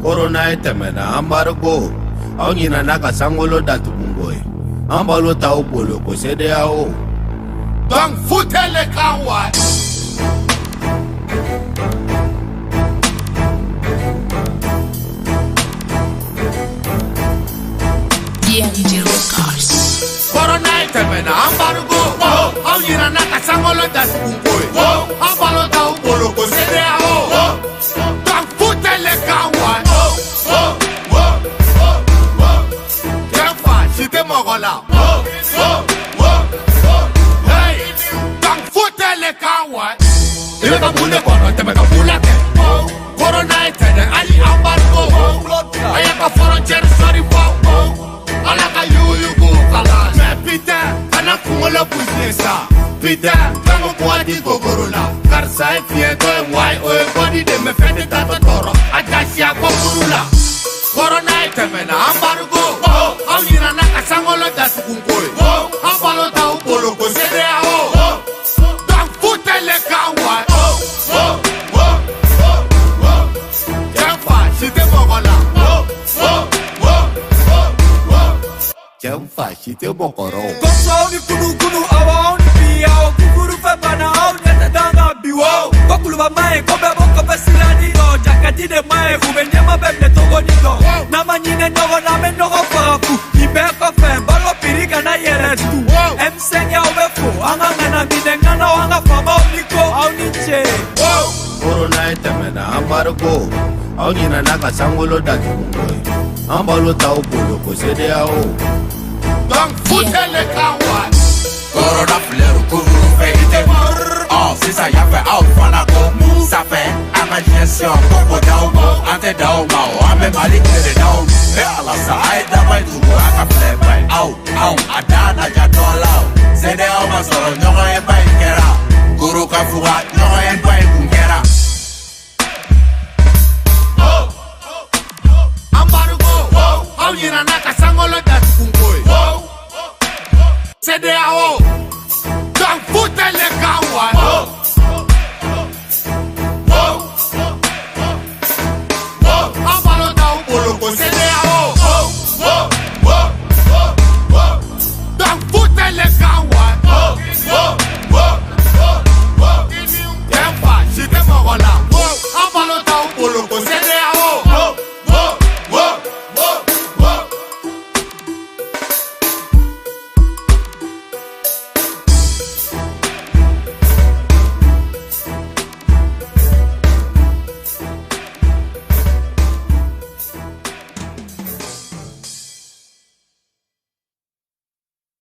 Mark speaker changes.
Speaker 1: Corona etemena embargo. Aungina naka sangolo datu bungoy. Ambalo tau polo ko CEDEAO. Donc foutez les kawa. Corona etemena embargo. Aungina naka sangolo datu bungoy. Ambalo tau polo ko CEDEAO. Donc foutez les kawa. C'était mon rôle là. Hey, donc foutez les kawa. Il va bouler quoi, tu vas bouler. Corona est Ali embargo. Ayaka frontière sorry wow. Alaka you kala. Mais putain, ana kumolo pousser ça. Putain, comme quoi dit Corona. Car ça est bien que why body de me fait de tato toro. Atashi a Corona. Corona est embargo. Aungina naka sangolo datu bungoy. Ambalo tau polo ko CEDEAO. Donc foutez les kawa. C'était mon rôle là. C'était mon coro.
Speaker 2: Kosauni kunu awa oni biao. Kukuru febana au nyata danga biwo. Kokulu ba mae kobe boko pesilani do. Jakati de mae ubenyema bebe togo nido. Nama nyine nogo name nogo farafu. Ibeko fe balo pirika na yeretu. M5 ya ubefo. Anga ngana minengana wanga fama uniko au niche.
Speaker 1: Corona etemena embargo. Aungina naka sangolo datu bungoy. Ambalo tau polo ko CEDEAO. Donc foutez les kawa.
Speaker 3: Corona fleur couvre vérité. Oh, si ça y a fait out fanako. Ça fait imagination coco down. Ante down mao, ame malik de down. Et ala sa aida bay tugu aka play bay. Au, adana jadola. CEDEAO masoro nyongo e bay kera. Guru kafuga nyongo e bay kungera.
Speaker 1: Embargo. Aungina naka sangolo datu bungoy. CEDEAO.